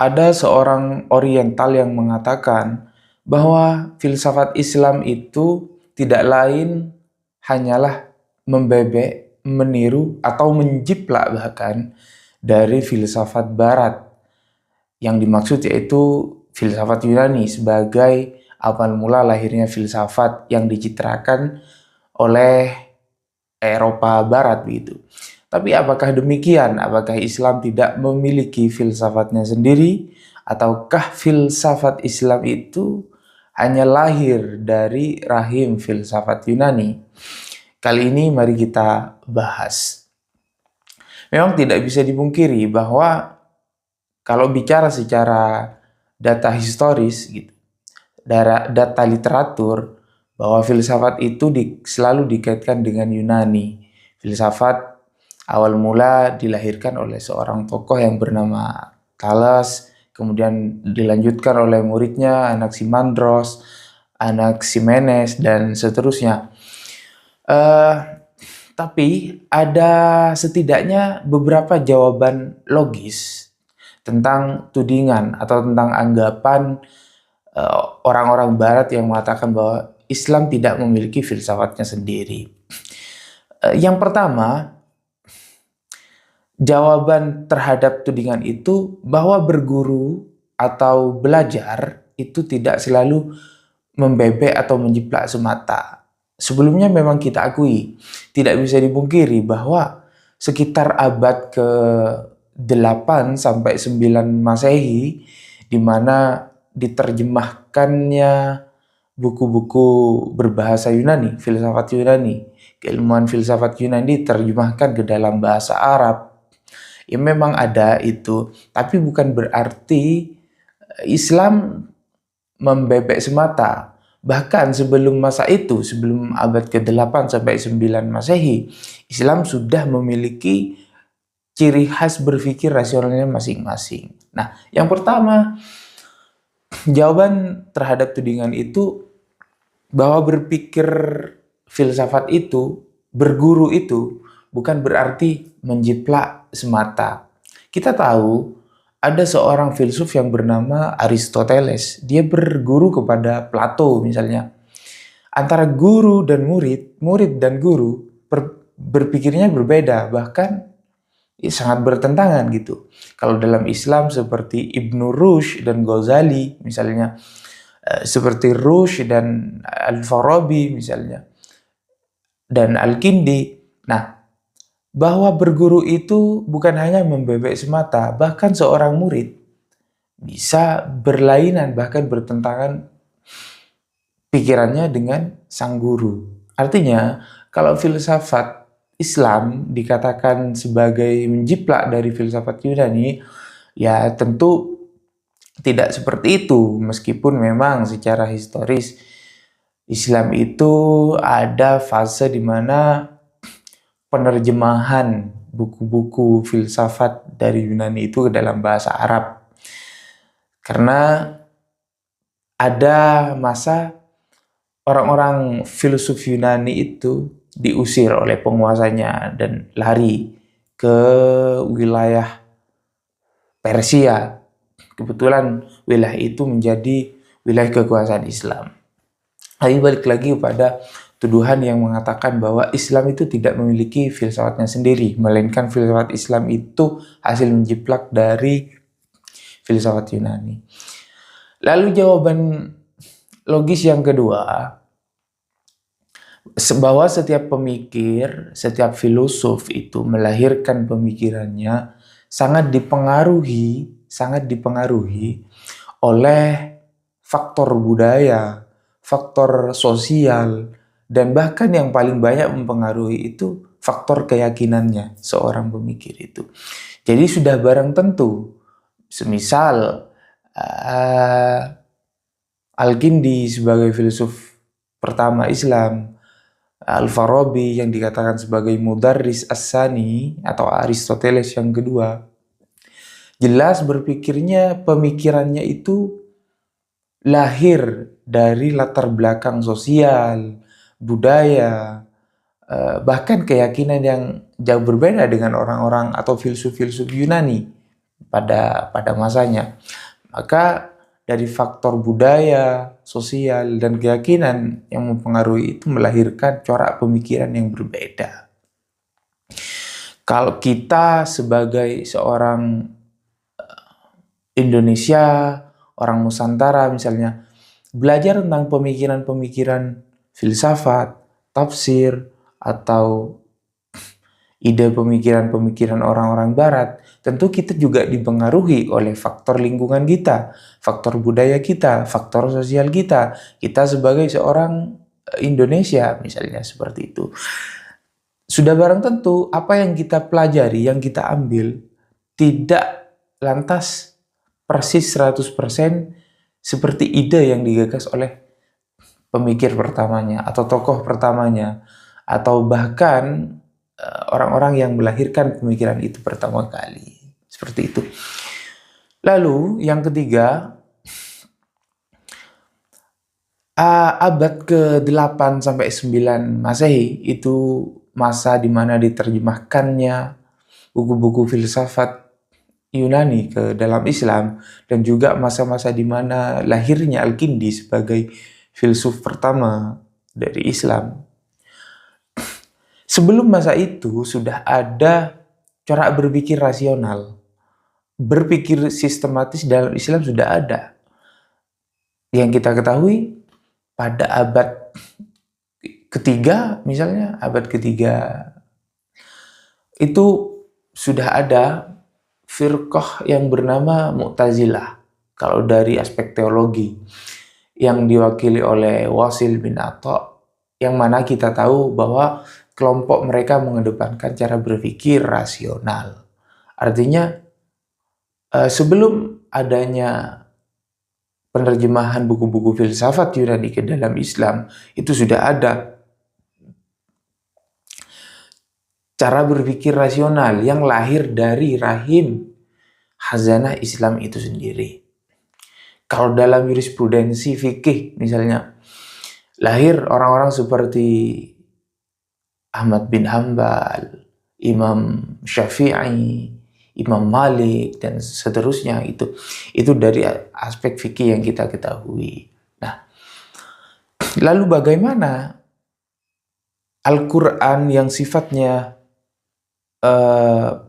ada seorang Oriental yang mengatakan bahwa filsafat Islam itu tidak lain hanyalah membebek, meniru, atau menjiplak bahkan dari filsafat Barat. Yang dimaksud yaitu filsafat Yunani sebagai awal mula lahirnya filsafat yang dicitrakan oleh Eropa Barat begitu. Tapi apakah demikian? Apakah Islam tidak memiliki filsafatnya sendiri? Ataukah filsafat Islam itu hanya lahir dari rahim filsafat Yunani? Kali ini mari kita bahas. Memang tidak bisa dipungkiri bahwa kalau bicara secara data historis, gitu, data literatur, bahwa filsafat itu selalu dikaitkan dengan Yunani. Filsafat awal mula dilahirkan oleh seorang tokoh yang bernama Thales, kemudian dilanjutkan oleh muridnya Anaximandros, Anaximenes, dan seterusnya. Tapi ada setidaknya beberapa jawaban logis tentang tudingan atau tentang anggapan orang-orang Barat yang mengatakan bahwa Islam tidak memiliki filsafatnya sendiri. Yang pertama, jawaban terhadap tudingan itu bahwa berguru atau belajar itu tidak selalu membebek atau menjiplak semata. Sebelumnya memang kita akui, tidak bisa dipungkiri bahwa sekitar abad ke-8 sampai 9 Masehi, di mana diterjemahkannya buku-buku berbahasa Yunani, filsafat Yunani, keilmuan filsafat Yunani diterjemahkan ke dalam bahasa Arab. Ya memang ada itu, tapi bukan berarti Islam membebek semata. Bahkan sebelum masa itu, sebelum abad ke-8 sampai 9 Masehi, Islam sudah memiliki ciri khas berpikir rasionalnya masing-masing. Nah, yang pertama, jawaban terhadap tudingan itu bahwa berpikir filsafat itu, berguru itu, bukan berarti menjiplak semata. Kita tahu ada seorang filsuf yang bernama Aristoteles. Dia berguru kepada Plato misalnya. Antara guru dan murid, murid dan guru berpikirnya berbeda, bahkan sangat bertentangan gitu. Kalau dalam Islam seperti Ibnu Rushd dan Ghazali misalnya, seperti Rushd dan Al-Farabi misalnya, dan Al-Kindi. Nah, bahwa berguru itu bukan hanya membebek semata, bahkan seorang murid bisa berlainan, bahkan bertentangan pikirannya dengan sang guru. Artinya, kalau filsafat Islam dikatakan sebagai menjiplak dari filsafat Yunani, ya tentu tidak seperti itu, meskipun memang secara historis Islam itu ada fase di mana penerjemahan buku-buku filsafat dari Yunani itu ke dalam bahasa Arab. Karena ada masa orang-orang filsuf Yunani itu diusir oleh penguasanya dan lari ke wilayah Persia. Kebetulan wilayah itu menjadi wilayah kekuasaan Islam. Tapi balik lagi kepada tuduhan yang mengatakan bahwa Islam itu tidak memiliki filsafatnya sendiri, melainkan filsafat Islam itu hasil menjiplak dari filsafat Yunani. Lalu jawaban logis yang kedua, bahwa setiap pemikir, setiap filosof itu melahirkan pemikirannya sangat dipengaruhi oleh faktor budaya, faktor sosial, dan bahkan yang paling banyak mempengaruhi itu faktor keyakinannya seorang pemikir itu. Jadi sudah barang tentu, semisal Al-Kindi sebagai filsuf pertama Islam, Al-Farabi yang dikatakan sebagai Mudarris As-Sani atau Aristoteles yang kedua, jelas pemikirannya itu lahir dari latar belakang sosial, budaya, bahkan keyakinan yang jauh berbeda dengan orang-orang atau filsuf-filsuf Yunani. pada masanya. Maka dari faktor budaya, sosial, dan keyakinan yang mempengaruhi itu melahirkan corak pemikiran yang berbeda. Kalau kita sebagai seorang Indonesia, orang Nusantara misalnya, belajar tentang pemikiran-pemikiran filsafat, tafsir, atau ide pemikiran-pemikiran orang-orang barat, tentu kita juga dipengaruhi oleh faktor lingkungan kita, faktor budaya kita, faktor sosial kita. Kita sebagai seorang Indonesia misalnya seperti itu. Sudah barang tentu apa yang kita pelajari, yang kita ambil tidak lantas persis 100% seperti ide yang digagas oleh pemikir pertamanya atau tokoh pertamanya atau bahkan orang-orang yang melahirkan pemikiran itu pertama kali. Seperti itu. Lalu yang ketiga, abad ke-8 sampai 9 Masehi itu masa di mana diterjemahkannya buku-buku filsafat Yunani ke dalam Islam, dan juga masa-masa di mana lahirnya Al-Kindi sebagai filsuf pertama dari Islam. Sebelum masa itu sudah ada corak berpikir rasional. Berpikir sistematis dalam Islam sudah ada. Yang kita ketahui pada abad ketiga, misalnya abad ketiga, itu sudah ada firqah yang bernama Mu'tazilah. Kalau dari aspek teologi, yang diwakili oleh Wasil bin Atha, yang mana kita tahu bahwa kelompok mereka mengedepankan cara berpikir rasional. Artinya sebelum adanya penerjemahan buku-buku filsafat Yunani ke dalam Islam, itu sudah ada cara berpikir rasional yang lahir dari rahim khazanah Islam itu sendiri. Kalau dalam jurisprudensi fikih misalnya, lahir orang-orang seperti Ahmad bin Hanbal, Imam Syafi'i, Imam Malik, dan seterusnya. Itu dari aspek fikih yang kita ketahui. Nah, lalu bagaimana Al-Quran yang sifatnya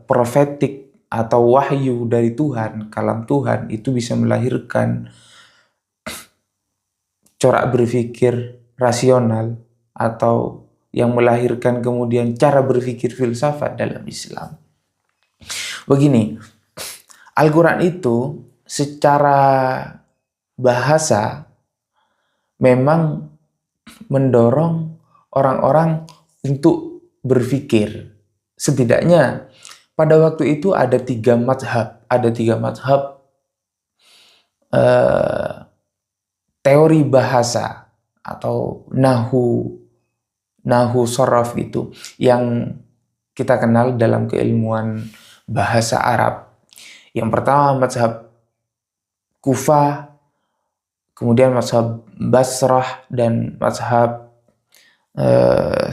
profetik atau wahyu dari Tuhan, kalam Tuhan, itu bisa melahirkan corak berpikir rasional atau yang melahirkan kemudian cara berpikir filsafat dalam Islam. Begini, Al-Quran itu secara bahasa memang mendorong orang-orang untuk berpikir. Setidaknya pada waktu itu ada tiga madhab teori bahasa atau nahu sorof itu yang kita kenal dalam keilmuan bahasa Arab. Yang pertama mazhab Kufah, kemudian mazhab Basrah, dan mazhab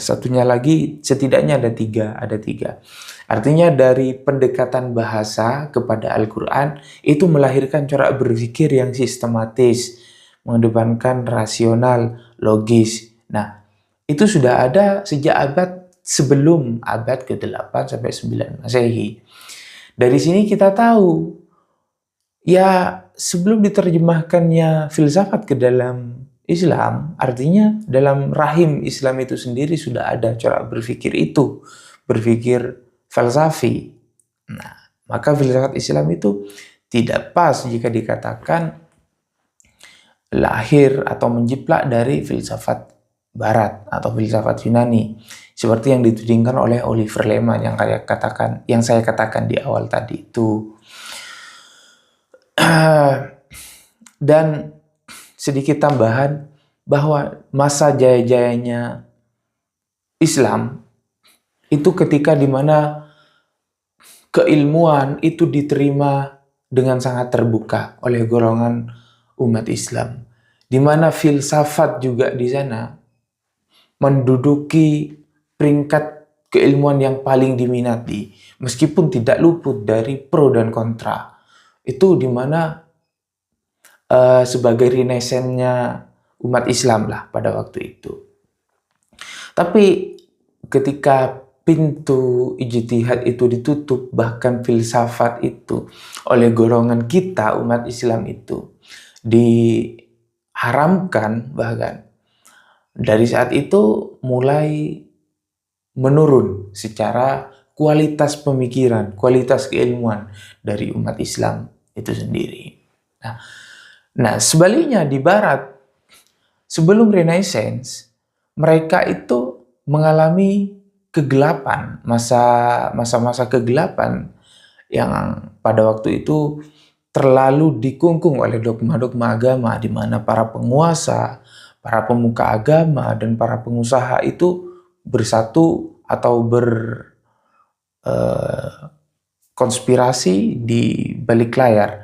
satunya lagi, setidaknya ada tiga. Artinya dari pendekatan bahasa kepada Al-Quran itu melahirkan corak berpikir yang sistematis, mengedepankan rasional, logis. Nah, itu sudah ada sejak sebelum abad ke-8 sampai 9 Masehi. Dari sini kita tahu, ya sebelum diterjemahkannya filsafat ke dalam Islam, artinya dalam rahim Islam itu sendiri sudah ada corak berpikir itu, berpikir falsafi. Nah, maka filsafat Islam itu tidak pas jika dikatakan lahir atau menjiplak dari filsafat Barat atau filsafat Yunani, seperti yang ditudingkan oleh Oliver Leaman yang saya katakan di awal tadi itu. Dan sedikit tambahan bahwa masa jaya-jayanya Islam itu ketika dimana keilmuan itu diterima dengan sangat terbuka oleh golongan umat Islam, di mana filsafat juga di sana menduduki peringkat keilmuan yang paling diminati, meskipun tidak luput dari pro dan kontra. Itu dimana sebagai renaissance-nya umat Islam lah pada waktu itu. Tapi ketika pintu ijtihad itu ditutup, bahkan filsafat itu oleh golongan kita umat Islam itu diharamkan, bahkan dari saat itu mulai menurun secara kualitas pemikiran, kualitas keilmuan dari umat Islam itu sendiri. Nah, sebaliknya di Barat, sebelum Renaissance, mereka itu mengalami kegelapan, masa-masa kegelapan yang pada waktu itu terlalu dikungkung oleh dogma-dogma agama, di mana para penguasa, para pemuka agama, dan para pengusaha itu bersatu atau berkonspirasi di balik layar.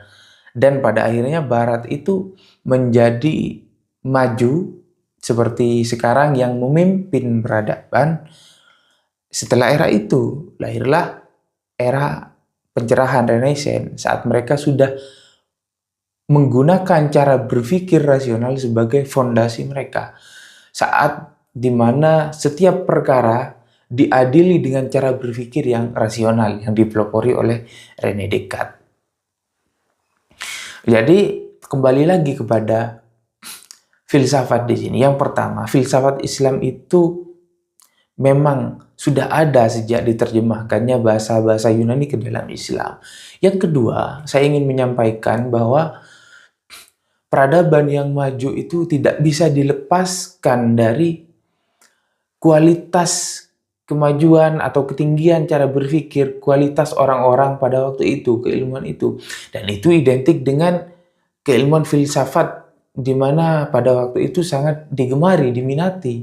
Dan pada akhirnya Barat itu menjadi maju seperti sekarang yang memimpin peradaban. Setelah era itu, lahirlah era pencerahan Renaissance saat mereka sudah menggunakan cara berpikir rasional sebagai fondasi mereka. Saat dimana setiap perkara diadili dengan cara berpikir yang rasional yang dipelopori oleh René Descartes. Jadi kembali lagi kepada filsafat di sini. Yang pertama, filsafat Islam itu memang sudah ada sejak diterjemahkannya bahasa-bahasa Yunani ke dalam Islam. Yang kedua, saya ingin menyampaikan bahwa peradaban yang maju itu tidak bisa dilepaskan dari kualitas kemajuan atau ketinggian cara berpikir, kualitas orang-orang pada waktu itu, keilmuan itu. Dan itu identik dengan keilmuan filsafat, di mana pada waktu itu sangat digemari, diminati,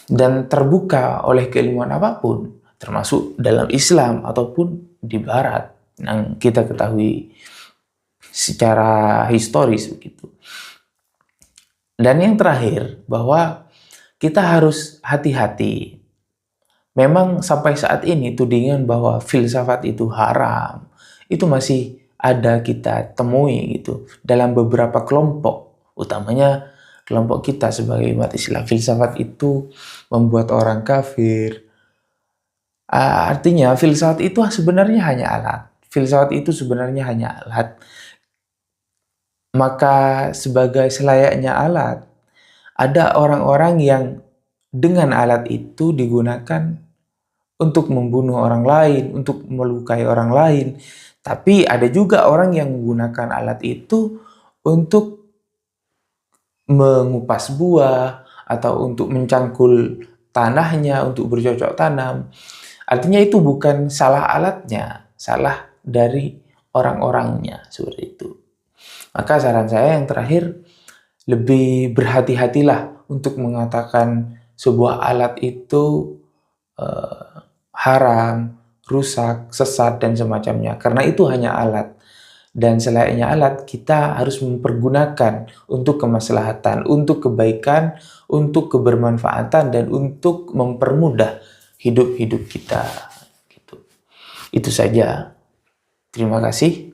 dan terbuka oleh keilmuan apapun, termasuk dalam Islam ataupun di Barat, yang kita ketahui secara historis begitu. Dan yang terakhir, bahwa kita harus hati-hati. Memang sampai saat ini tudingan bahwa filsafat itu haram, itu masih ada kita temui gitu dalam beberapa kelompok, utamanya kelompok kita sebagai umat Islam. Filsafat itu membuat orang kafir. Artinya filsafat itu sebenarnya hanya alat. Filsafat itu sebenarnya hanya alat. Maka sebagai selayaknya alat, ada orang-orang yang dengan alat itu digunakan untuk membunuh orang lain, untuk melukai orang lain. Tapi ada juga orang yang menggunakan alat itu untuk mengupas buah atau untuk mencangkul tanahnya, untuk bercocok tanam. Artinya itu bukan salah alatnya, salah dari orang-orangnya, seperti itu. Maka saran saya yang terakhir, lebih berhati-hatilah untuk mengatakan sebuah alat itu haram, rusak, sesat, dan semacamnya. Karena itu hanya alat. Dan selayaknya alat, kita harus mempergunakan untuk kemaslahatan, untuk kebaikan, untuk kebermanfaatan, dan untuk mempermudah hidup-hidup kita. Gitu. Itu saja. Terima kasih.